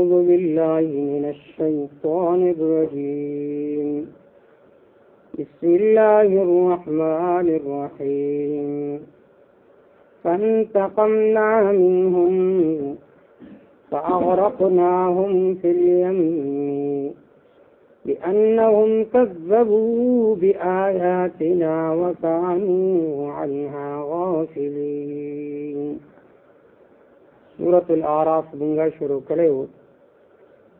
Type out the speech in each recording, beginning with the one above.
أعوذ بالله من الشيطان الرجيم بسم الله الرحمن الرحيم فانتقمنا منهم فأغرقناهم في اليم بأنهم كذبوا بآياتنا وكانوا عنها غافلين. سورة الاعراف منگا شروع کرے ہو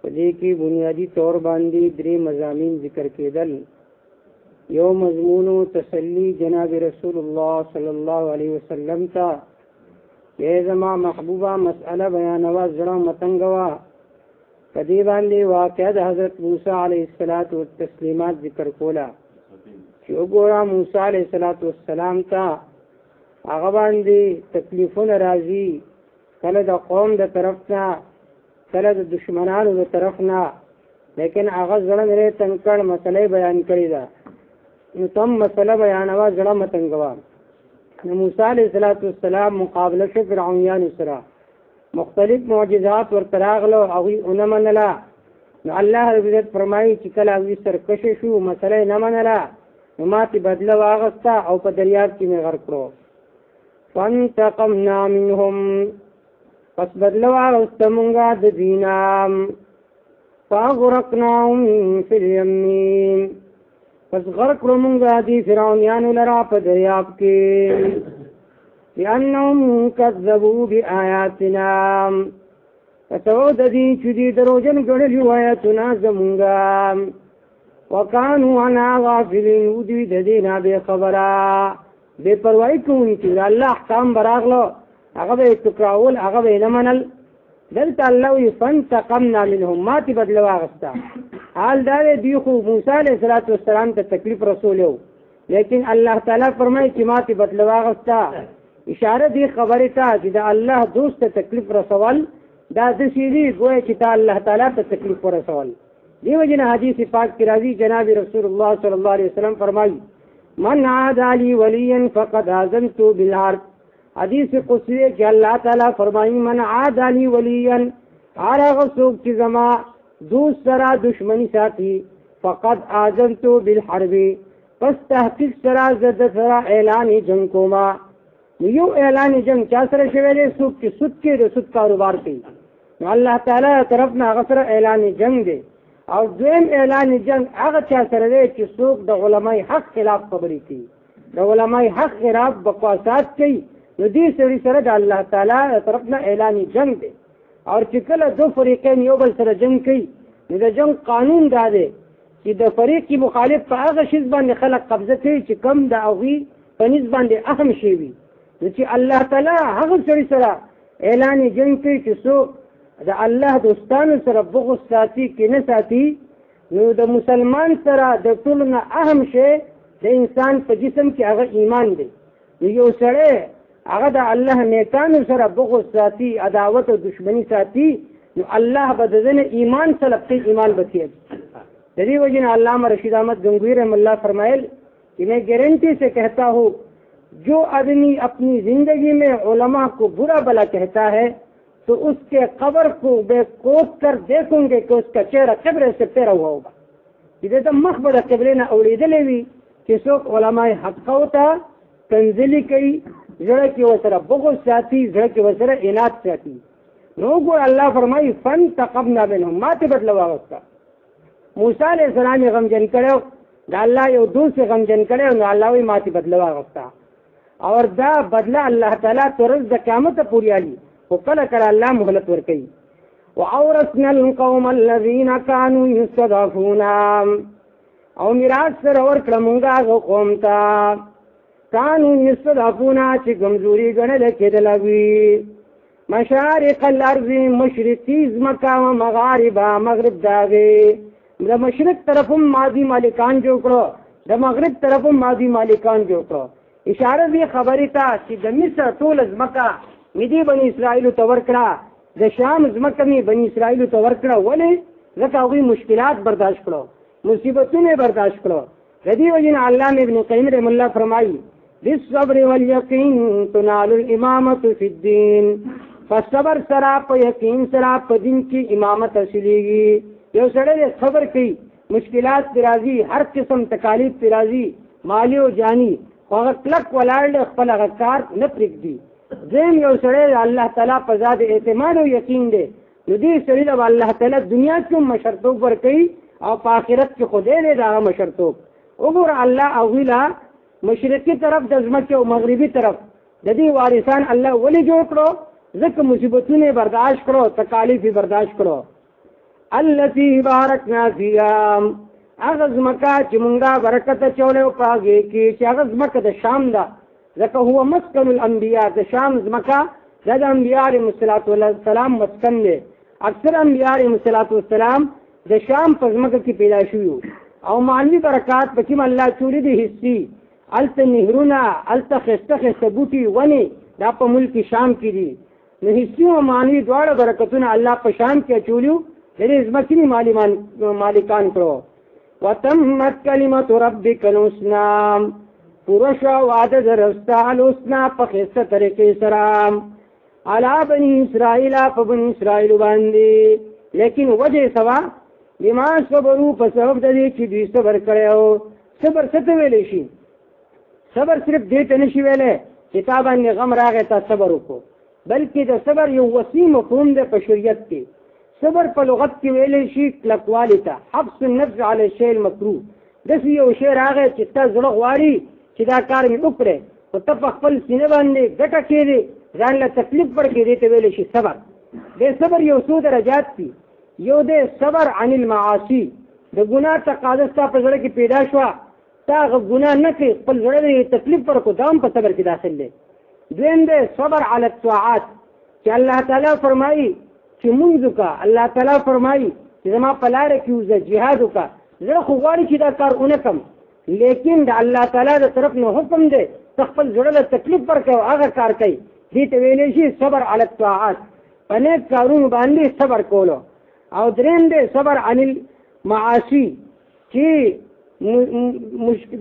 پدې کې بنیادی طور باندې درې مضامین ذکر کېدل. یو مضمون تسلی جناب رسول الله صلی الله علیه وسلم تا یہ زما محبوبہ مسئلہ بیانوا زړه متنګوا. پدې باندې واقعه د حضرت موسی علیه السلام ذکر کولا چې وګوره موسی علیه السلام تا هغه باندې تکلیفونه راځي، کله د قوم د طرف نه، کله د دشمنانو د طرف نه، لیکن هغه زړه نه تنکړ مسئله بیان کړی دا. نو تم مسئله بیانوا زړه متنګوا. نو موسی علیه السلام مقابله شو فرعونیانو سره، مختلف معجزات ورتراغلو هغوی ونه منله. نو الله رب العزت فرمایي چې کله هغوی سرکشه شو مسئله نه منله نو ماتې بدله واغسته او په دریاب کې مې غرق کړو. فانتقمنا منهم پس بدله واغسته مونږه د دوی نه. فاغرقناهم فی الیم پس غرق کړو مونږه دې فرعونیانو لرا په دریاب کې. لأنهم كذبوا بآياتنا فتو د دې چې دې دروژن ګڼلي وو آیاتونه زمونږه. وکانو عنها غافلین و دوی د دې نه بې خبره بې پروایي کوونکي. د الله احکام به راغلو هغه به یې ټکراول، هغه به یې نه منل. دلته الله وایي فانتقمنا منهم ماتې بدله واغسته. حال دا دی دوی خو موسی علیه السلام ته تکلیف رسولی و، لیکن الله تعالی فرمایي چې ماتې بدله واغسته. اشاره دی خبرې ته چې د الله دوست ته تکلیف رسول دا داسې دي ګویا چې تا الله تعالی ته تکلیف ورسول. دیو جن حدیث پاک کی راضی جناب رسول الله صلی الله علیه وسلم فرمایي من عادى لي وليا فقد آذنت بالحرب. حدیث قدسی کہ اللہ تعالی فرمائی من عادى لي وليا هغه څوک چې زما دوست سره دشمنی ساتي فقد آذنت بالحرب پس تحقیق سره زد سره اعلان جنگ کوما. یو اعلان جنگ چا سره شوی دی؟ څوک چې سود کې د سود کاروبار کوي نو الله تعالی طرف نه هغه سره اعلان جنگ دی. او دویم اعلان جنگ هغه چا سره دی چې څوک د علماء حق خلاف خبرې کوي، د علماء حق خلاف بکواسات کوي، نو دې سړي سره د الله تعالی طرف نه اعلان جنگ دی. او چې کله دو فریقین یو بل سره جنگ کوي نو د جنگ قانون دا دی چې د فریق کی مخالف په هغه شی باندې خلک قبضه کوي چې کم د هغوی په نسبت باندې اهم شی وي. نو چې الله تعالی هغه سړي سره اعلان جنگ کوي چې څوک د الله دوستانو سره بغض ساتي کې نه ساتي، نو د مسلمان سره د ټولو نه اهم شی د انسان په جسم کې هغه ایمان دی. نو یو سړی هغه د الله نیکانو سره بغض ساتي، عداوت او دشمنی ساتي، نو الله به د دې ایمان سره خپل ایمان بچي. د دې وجه نه علامہ رشید احمد گنگوی رحم اللہ فرمائل کہ میں گارنٹی سے کہتا ہوں جو آدمی اپنی زندگی میں علماء کو برا بلا کہتا ہے تو اس کے قبر کو بے کوت کر دیکھوں گے کہ اس کا چہرہ قبر سے پیرا ہوا ہوگا. یہ تو مخبر قبر نہ اوریدلې وي چې څوک علماء حق ہوتا تنزلی کوي، زړه کې وسره بغض ساتي، زړه کې وسره عناد ساتي. نو ګور الله فرمایي فانتقمنا منهم ماتې بدله واغسته. موسی علیہ السلام غمجن کړو، دا الله یو دوست غمجن کړو، نو الله وی ماتې بدله واغسته. اور دا بدله الله تعالی تر ورځې د قیامت پورې علي او کله کله الله مهلت ورکوي. واورثنا القوم الذين كانوا يستضعفون او میراث سره ورکړه مونږه هغه قوم ته كانوا يستضعفون چې کمزوري ګڼل کېدل وي. مشارق الارض مشرقي ځمکه او مغاربه مغرب داغې د مشرق طرفم ماضي مالکان جوړ کړو، د مغرب طرفم ماضي مالکان جوړ کړو. اشاره دی خبرې ته چې د مصر ټول ځمکه مې دې بني اسرائیلو ته ورکړه، د شام ځمکه مې بني اسرائیلو ته ورکړه. ولې؟ ځکه هغوی مشکلات برداشت کړو، مصیبتونه برداشت کړو. د دې وجې نه علامه ابن قیم رحم الله فرمایي بالصبر والیقین تنال الامامة فی الدین. فصبر سره په یقین سره په دین کې امامت حاصلېږي. یو سړی صبر کوي، مشکلات پې راځي، هر قسم تکالیف پې راځي، مالی او جانی، خو هغه کلک ولاړ دی، خپل هغه کار نه پرېږدي. دویم یو سړی الله تعالی په ذات اعتماد او یقین دی، نو دې سړي ته الله تعالی دنیا کې هم مشرتوب ورکوي او په آخرت کې خدای دی د هغه مشرتوب. وګوره الله هغوی له مشرقي طرف د ځمکې او مغربي طرف د دې وارثان الله ولې جوړ کړو؟ ځکه مصیبتونه برداشت کړو، تکالیف برداشت کړو. التي بارکنا فیها، هغه ځمکه چې مونږه برکت اچولی په هغې کې، چې هغه ځمکه د شام ده، ځکه هو مسکن الانبیاء، د شام ځمکه دا د انبیاء علیهم السلام مسکن دی. اکثر انبیاء علیهم السلام د شام په ځمکه کې پیدا شوي او معنوي برکات پکې الله چولي دي حصي. هلته نهرونه، هلته ښایسته ښایسته بوټي، ونې، دا په ملک شام کې دي. نو حصي او معنوي دواړه برکتونه الله په شام کې اچولي، د دې ځمکې مالکان کړو. وتمت کلمت ربک الحسنی، پوره شوه وعده د رب ستا الحسنی په ښایسته طریقې سره علی بني اسرائیل، په بني اسرائیلو باندې. لیکن وجه سوا بما صبرو، په سبب د دې چې دوی صبر کړی و. صبر څه ته ویلی شي؟ صبر صرف دې ته نه شي ویلی چې تا باندې غم راغی تا صبر وکړو، بلکې د صبر یو وسیع مفهوم دی په شریعت کې. صبر په لغت کې ویلی شي کلکوالي ته، حبس النفس علی الشیء المکروه. داسې یو شی راغی چې تا زړه غواړي چې دا کار مې وکړی، خو ته په خپل سینه باندې ګټه کېدې، ځان له تکلیف ورکړې، دې ته ویلی شي صبر. دې صبر یو څو درجات دي. یو دی صبر عن المعاصي، د ګناه تقاضا ستا په زړه کې پیدا شوه، تا هغه ګناه نه کوي، خپل زړه دې تکلیف ورکړو، دا هم په صبر کې داخل دی. دویم دی صبر علی الطاعات، چې الله تعالی فرمایي چې مونځ وکړه، الله تعالی فرمایي چې زما په لاره کې وځه، جهاد وکړه. زړه خو غواړي چې دا کار ونه کړم، لیکن د الله تعالی د طرف نه حکم دی ته خپل زړه له تکلیف ورکوي، هغه کار کوي. دې ته ویلی شي صبر علی الطاعات، په نیک کارونو باندې صبر کولو. او دریم دی صبر عن المعاصي، چې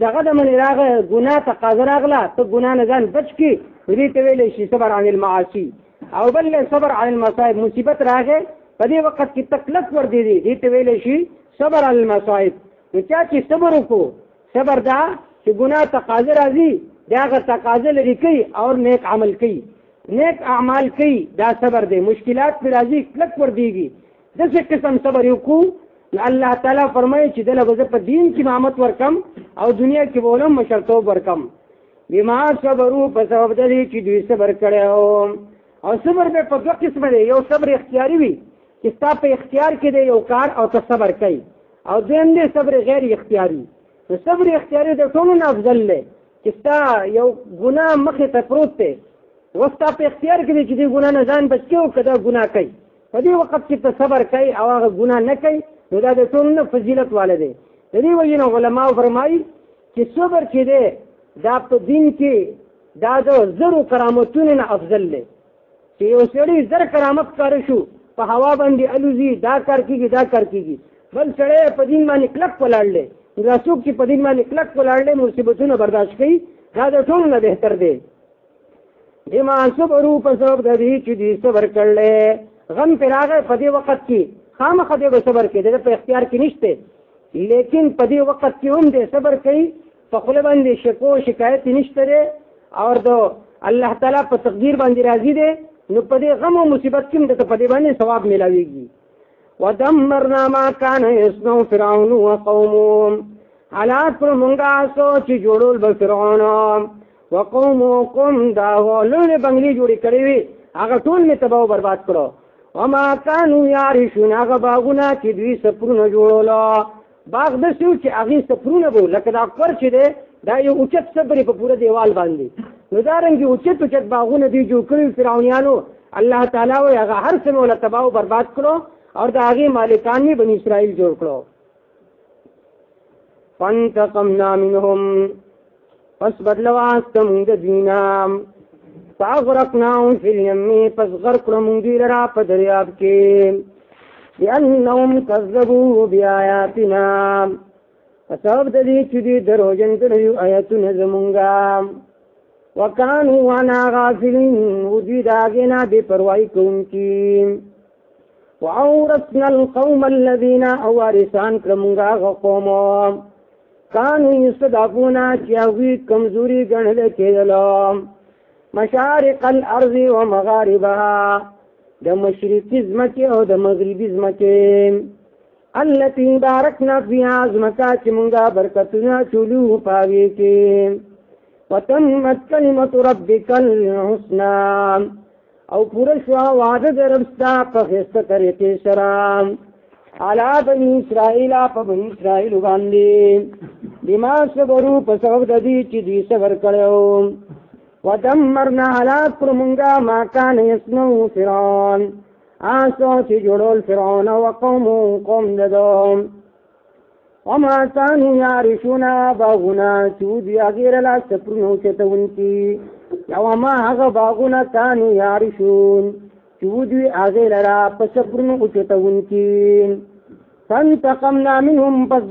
دغه د منې راغی ګناه تقاضا راغله، ته ګناه نه ځان بچ کړي، دې ته ویلی شي صبر عن المعاصي. او بل صبر عن المصائب، مصیبت راغی په دې وخت کې تکلیف ور دي، دې ته ویلی شي صبر عن المصائب. نو چا چې صبر وکړو، صبر دا چې ګناه تقاضا راځي د هغه تقاضا لرې کوي او نیک عمل کوي، نیک اعمال کوي، دا صبر دی. مشکلات پې راځي کلک ور دیږي، داسې قسم صبر وکړو نو الله تعالی فرمایي چې دله به زه په دین کې امامت ورکم او دنیا کې به ولم مشرتوب ورکم. بما صبرو، په سبب د دې چې دوی صبر کړی او صبر به په دوه قسمه دی. یو صبر اختیاري وي چې ستا په اختیار کې دی یو کار او ته صبر کوي، او دویم دی صبر غیر اختیاري. نو صبر اختیاري د ټولو نه افضل دی چې ستا یو ګناه مخې ته پروت دی، و ستا په اختیار کې دی چې دې ګناه نه ځان بچ کړي او که دا ګناه کوي، په دې وخت کې ته صبر کوي او هغه ګناه نه کوي، نو دا د ټولو نه فضیلت والا دی. د دې وجې نه علماو فرمایي چې صبر چې دی دا په دین کې دا د زرو کرامتونو نه افضل دی. چې یو سړی زر کرامت کار شو، په هوا باندې الوزي، دا کار کېږي دا کار کېږي، بل سړی په دین باندې کلک ولاړ دی. دا څوک چې په دین باندې کلک ولاړ دی مصیبتونه برداشت کوي، دا د ټولو نه بهتر دی. بما صبرو، په سبب د دې چې دوی صبر کړلی، غم پرې راغی په دې وخت کې خامخا دی به صبر کوي، د په اختیار کې نشته، لیکن په دې وخت کې هم دی صبر کوي، په خوله باندې شکو شکایت نشته دی او د الله تعالی په تقدیر باندې راضي دی، نو په دې غم او مصیبت کې هم د په دې باندې ثواب میلاویږي. ودمرنا ما كان يصنع فرعون وقومه، حالات پر مونږه سو چې جوړول به فرعون وقومه، قوم دا لوړې بنګلې جوړې کړې وي، هغه ټول مې تباه او برباد کړو. وما كانوا يعرشون، هغه باغونه چې دوی سپرونه جوړولو، باغ داسې و چې هغې سپرونه به لکه دا کور چې دی دا یو اوچت سپرې په پوره دیوال باندې، نو دارنګې اوچت اوچت باغونه دوی جوړ کړي فرعونیانو. الله تعالی وایي هغه هر څه مې ورله تباه او برباد کړو اور د هغې مالکان مې بني اسرائیل جوړ کړو. فانتقمنا منهم، پس بدله واخیسته مونږ د دوی نه، فاغرقناهم فی الیم، پس غرق کړو مونږ دوی لره په دریاب کې، بأنهم کذبوا بآیاتنا، په سبب د دې چې دوی دروغجن کړي آیتونه زمونږه. وکانو عنا غافلین ودوی داغینا بے پروائی کونکی وعورثنا القوم الذین اوارثان کرمونگا غقومو کانو یستضعفونا چیاوی کمزوری گنل کېدلو مشارق الارض و مغاربها د مشرقی زمکه او د مغربی زمکه التي بارکنا فيها زمکا چې مونږه برکتونه چولو پاوی کې وتمت كلمة ربك الحسنى او پورا شوا وعده در ربستا په خسته طریقې سره علا بني اسرائیل په بني اسرائیل باندې بما صبروا په سبب د دې چې دوی صبر کړو ودمرنا هلاک کړو مونږه ما کان یصنع فرعون آسو چې جوړول فرعون او قوم ددو وما كانوا يعرشون باغنا چودی اغیر لا سپرنو چتونکی وما هغه باغنا كانوا يعرشون چودی اغیر لا سپرنو چتونکی فانتقمنا منهم پس